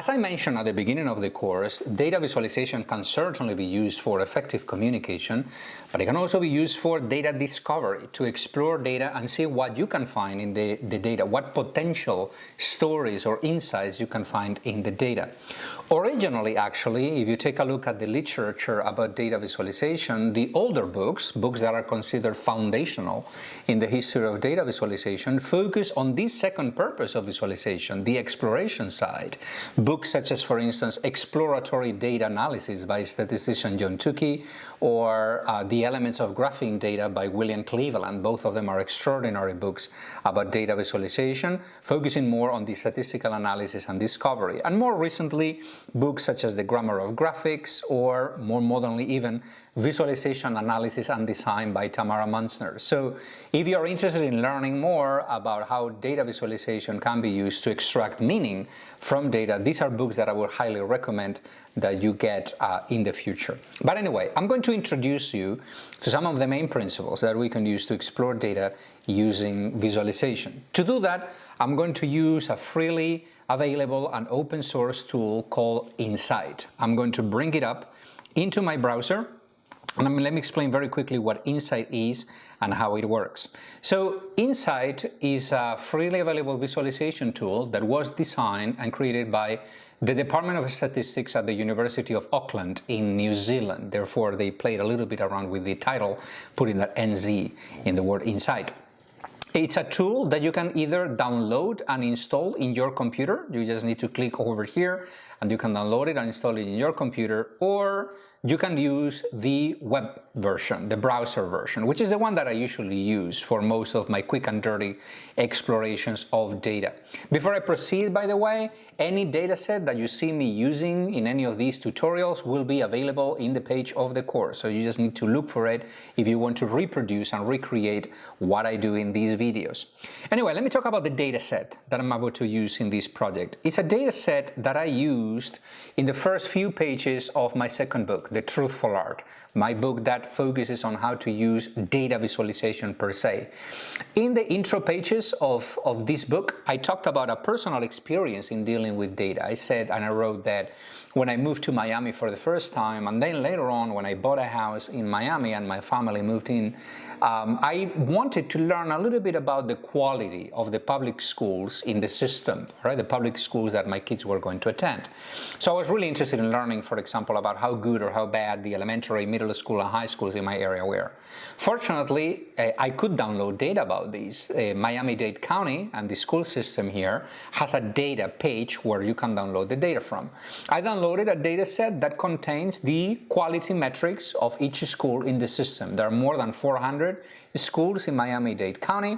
As I mentioned at the beginning of the course, data visualization can certainly be used for effective communication, but it can also be used for data discovery, to explore data and see what you can find in the data, what potential stories or insights you can find in the data. Originally, actually, if you take a look at the literature about data visualization, the older books that are considered foundational in the history of data visualization, focus on this second purpose of visualization, the exploration side. Books such as, for instance, Exploratory Data Analysis by statistician John Tukey, or The Elements of Graphing Data by William Cleveland. Both of them are extraordinary books about data visualization, focusing more on the statistical analysis and discovery. And more recently, books such as The Grammar of Graphics, or more modernly even, Visualization Analysis and Design by Tamara Munzner. So if you are interested in learning more about how data visualization can be used to extract meaning from data, these are books that I would highly recommend that you get in the future. But anyway, I'm going to introduce you to some of the main principles that we can use to explore data using visualization. To do that, I'm going to use a freely available and open source tool called Insight. I'm going to bring it up into my browser, and let me explain very quickly what Insight is and how it works. So Insight is a freely available visualization tool that was designed and created by the Department of Statistics at the University of Auckland in New Zealand. Therefore, they played a little bit around with the title, putting that NZ in the word Insight. It's a tool that you can either download and install in your computer. You just need to click over here and you can download it and install it in your computer, or you can use the web version, the browser version, which is the one that I usually use for most of my quick and dirty explorations of data. Before I proceed, by the way, any data set that you see me using in any of these tutorials will be available in the page of the course. So you just need to look for it if you want to reproduce and recreate what I do in these videos. Anyway, let me talk about the data set that I'm about to use in this project. It's a data set that I used in the first few pages of my second book, The Truthful Art, my book that focuses on how to use data visualization per se. In the intro pages of this book, I talked about a personal experience in dealing with data. I said, and I wrote that when I moved to Miami for the first time, and then later on when I bought a house in Miami and my family moved in, I wanted to learn a little bit about the quality of the public schools in the system, right? The public schools that my kids were going to attend. So I was really interested in learning, for example, about how good or how bad the elementary, middle school, and high schools in my area were. Fortunately, I could download data about these. Miami-Dade County and the school system here has a data page where you can download the data from. I downloaded a data set that contains the quality metrics of each school in the system. There are more than 400 schools in Miami-Dade County,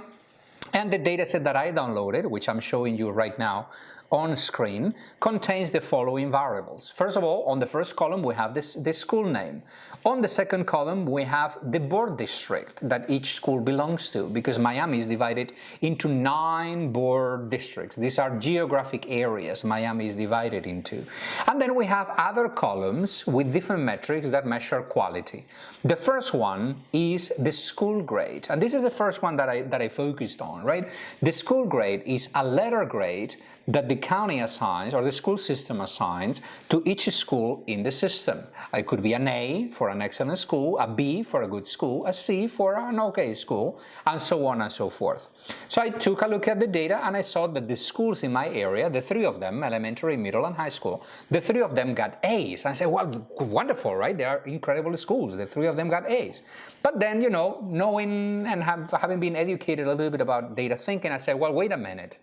and the data set that I downloaded, which I'm showing you right now on screen, contains the following variables. First of all, on the first column we have the school name. On the second column we have the board district that each school belongs to, because Miami is divided into 9 board districts. These are geographic areas Miami is divided into. And then we have other columns with different metrics that measure quality. The first one is the school grade, and this is the first one that I focused on, right? The school grade is a letter grade that the county assigns, or the school system assigns, to each school in the system. It could be an A for an excellent school, a B for a good school, a C for an okay school, and so on and so forth. So I took a look at the data and I saw that the schools in my area, the 3 of them, elementary, middle, and high school, the 3 of them got A's. And I said, well, wonderful, right? They are incredible schools. The 3 of them got A's. But then, you know, knowing and having been educated a little bit about data thinking, I said, well, wait a minute.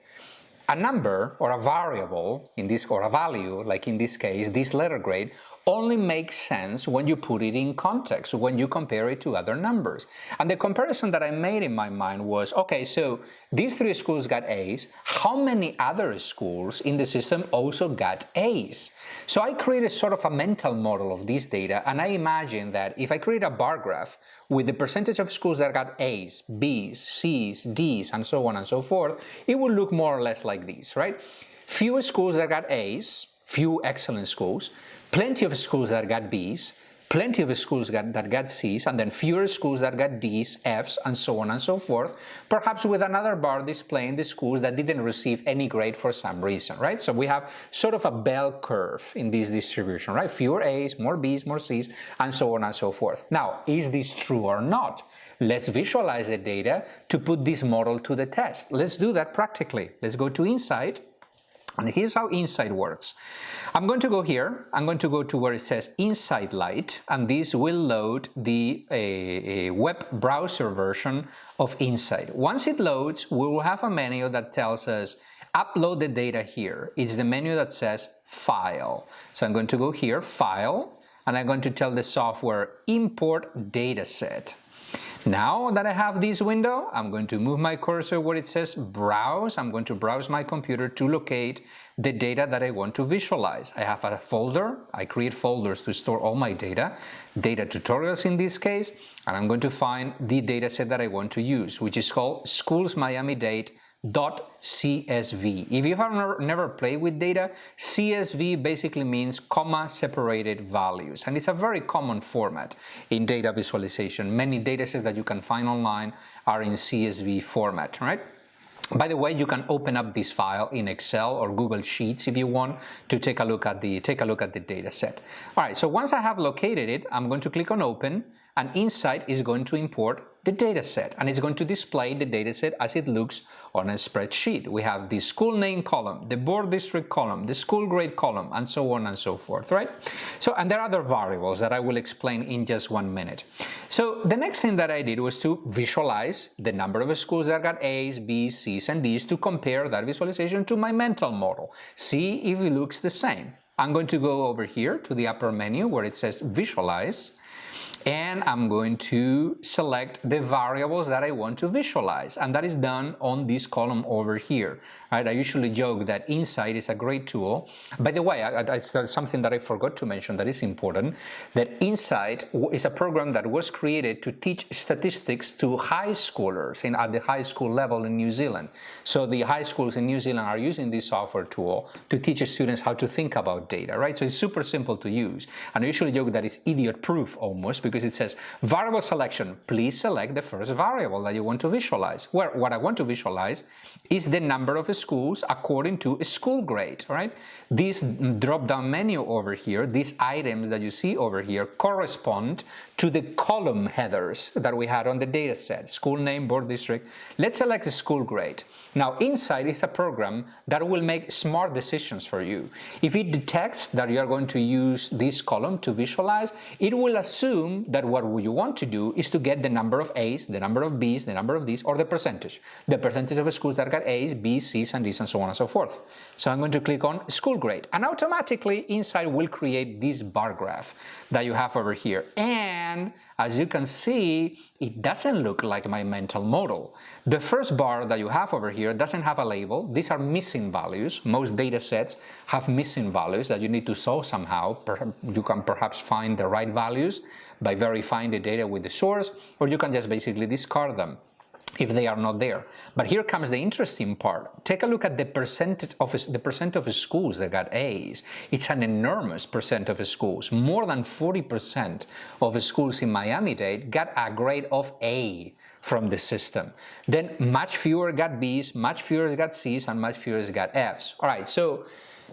A number or a variable in this, or a value, like in this case, this letter grade, only makes sense when you put it in context, when you compare it to other numbers. And the comparison that I made in my mind was, okay, so these 3 schools got A's. How many other schools in the system also got A's? So I created sort of a mental model of this data, and I imagined that if I create a bar graph with the percentage of schools that got A's, B's, C's, D's, and so on and so forth, it would look more or less like this, right? Few schools that got A's, few excellent schools, plenty of schools that got B's, plenty of schools that got C's, and then fewer schools that got D's, F's, and so on and so forth, perhaps with another bar displaying the schools that didn't receive any grade for some reason, right? So we have sort of a bell curve in this distribution, right? Fewer A's, more B's, more C's, and so on and so forth. Now, is this true or not? Let's visualize the data to put this model to the test. Let's do that practically. Let's go to Insight, and here's how Insight works. I'm going to go here, I'm going to go to where it says Insight Lite, and this will load the web browser version of Insight. Once it loads, we will have a menu that tells us upload the data here. It's the menu that says File. So I'm going to go here, File, and I'm going to tell the software import dataset. Now that I have this window, I'm going to move my cursor where it says browse. I'm going to browse my computer to locate the data that I want to visualize. I have a folder. I create folders to store all my data tutorials in this case, and I'm going to find the data set that I want to use, which is called Schools Miami-Dade .csv. If you have never played with data, CSV basically means comma separated values, and it's a very common format in data visualization. Many datasets that you can find online are in CSV format, right? By the way, you can open up this file in Excel or Google Sheets if you want to take a look at the data set. All right, so once I have located it, I'm going to click on Open, and Insight is going to import the data set, and it's going to display the data set as it looks on a spreadsheet. We have the school name column, the board district column, the school grade column, and so on and so forth, right? So, and there are other variables that I will explain in just 1 minute. So the next thing that I did was to visualize the number of schools that got A's, B's, C's, and D's to compare that visualization to my mental model. See if it looks the same. I'm going to go over here to the upper menu where it says Visualize, and I'm going to select the variables that I want to visualize, and that is done on this column over here. Right? I usually joke that Insight is a great tool. By the way, there's something that I forgot to mention that is important, that Insight is a program that was created to teach statistics to high schoolers at the high school level in New Zealand. So the high schools in New Zealand are using this software tool to teach students how to think about data, right? So it's super simple to use. And I usually joke that it's idiot-proof almost, because it says, variable selection, please select the first variable that you want to visualize. Well, what I want to visualize is the number of schools according to a school grade, right? This drop-down menu over here, these items that you see over here correspond to the column headers that we had on the data set, school name, board district. Let's select the school grade. Now, Insight is a program that will make smart decisions for you. If it detects that you are going to use this column to visualize, it will assume that what you want to do is to get the number of A's, the number of B's, the number of D's, or the percentage of schools that got A's, B's, C's, and D's, and so on and so forth. So I'm going to click on school grade, and automatically Insight will create this bar graph that you have over here. And as you can see, it doesn't look like my mental model. The first bar that you have over here doesn't have a label. These are missing values. Most data sets have missing values that you need to solve somehow. You can perhaps find the right values by verifying the data with the source, or you can just basically discard them if they are not there. But here comes the interesting part. Take a look at the percent of schools that got A's. It's an enormous percent of schools. More than 40% of schools in Miami-Dade got a grade of A from the system. Then much fewer got B's, much fewer got C's, and much fewer got F's. All right, so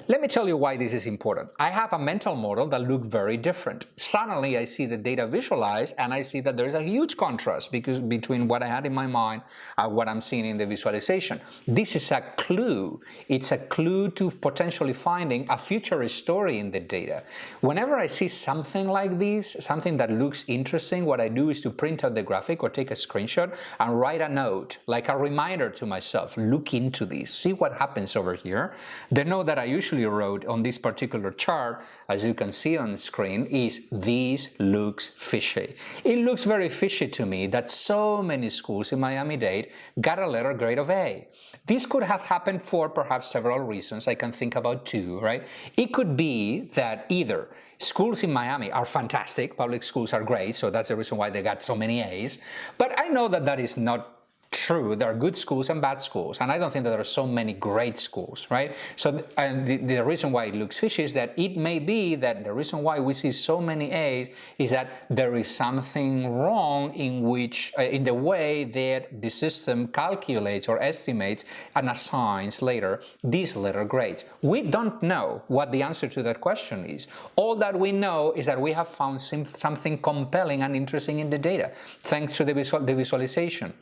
let me tell you why this is important. I have a mental model that looks very different. Suddenly, I see the data visualized, and I see that there's a huge contrast between what I had in my mind and what I'm seeing in the visualization. This is a clue. It's a clue to potentially finding a future story in the data. Whenever I see something like this, something that looks interesting, what I do is to print out the graphic or take a screenshot and write a note, like a reminder to myself, look into this, see what happens over here. The note that I usually wrote on this particular chart, as you can see on the screen, is this looks fishy. It looks very fishy to me that so many schools in Miami-Dade got a letter grade of A. This could have happened for perhaps several reasons. I can think about two, right? It could be that either schools in Miami are fantastic, public schools are great, so that's the reason why they got so many A's, but I know that that is not true, there are good schools and bad schools, and I don't think that there are so many great schools, right? So, and the reason why it looks fishy is that it may be that the reason why we see so many A's is that there is something wrong in the way that the system calculates or estimates and assigns later these letter grades. We don't know what the answer to that question is. All that we know is that we have found something compelling and interesting in the data, thanks to the visualization.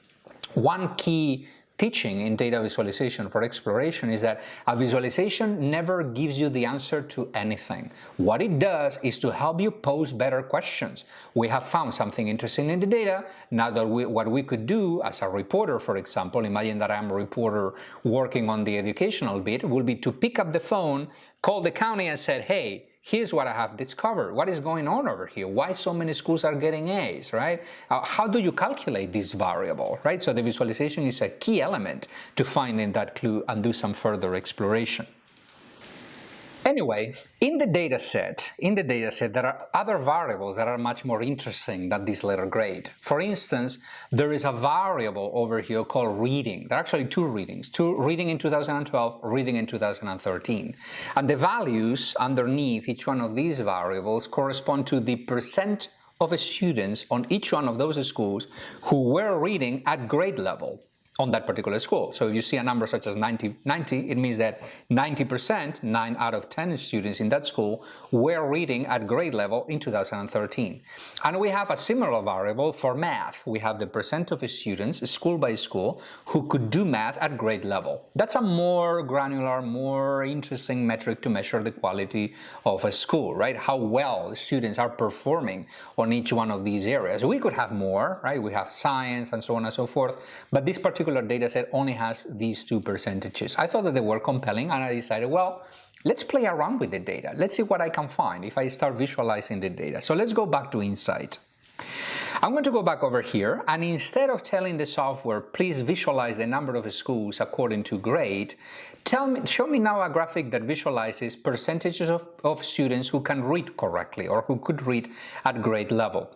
One key teaching in data visualization for exploration is that a visualization never gives you the answer to anything. What it does is to help you pose better questions. We have found something interesting in the data. Now that what we could do as a reporter, for example, imagine that I'm a reporter working on the educational bit, will be to pick up the phone, call the county and said, hey, here's what I have discovered. What is going on over here? Why so many schools are getting A's, right? How do you calculate this variable, right? So the visualization is a key element to finding that clue and do some further exploration. Anyway, in the data set, there are other variables that are much more interesting than this letter grade. For instance, there is a variable over here called reading. There are actually two readings, reading in 2012, reading in 2013. And the values underneath each one of these variables correspond to the percent of students on each one of those schools who were reading at grade level on that particular school. So if you see a number such as 90, it means that 90%, 9 out of 10 students in that school were reading at grade level in 2013. And we have a similar variable for math. We have the percent of students, school by school, who could do math at grade level. That's a more granular, more interesting metric to measure the quality of a school, right? How well students are performing on each one of these areas. We could have more, right? We have science and so on and so forth, but this particular data set only has these two percentages. I thought that they were compelling, and I decided, well, let's play around with the data. Let's see what I can find if I start visualizing the data. So let's go back to Insight. I'm going to go back over here, and instead of telling the software, please visualize the number of schools according to grade, show me now a graphic that visualizes percentages of students who can read correctly or who could read at grade level.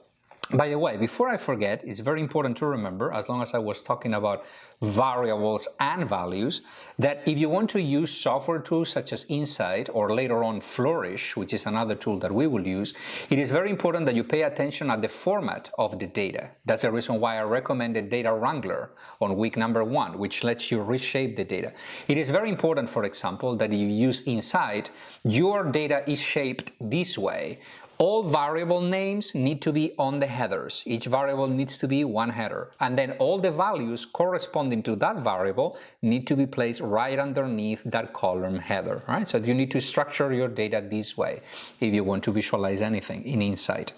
By the way, before I forget, it's very important to remember, as long as I was talking about variables and values, that if you want to use software tools such as Insight or later on Flourish, which is another tool that we will use, it is very important that you pay attention at the format of the data. That's the reason why I recommended Data Wrangler on week number 1, which lets you reshape the data. It is very important, for example, that if you use Insight, your data is shaped this way. All variable names need to be on the headers. Each variable needs to be one header. And then all the values corresponding to that variable need to be placed right underneath that column header, right? So you need to structure your data this way if you want to visualize anything in Insight.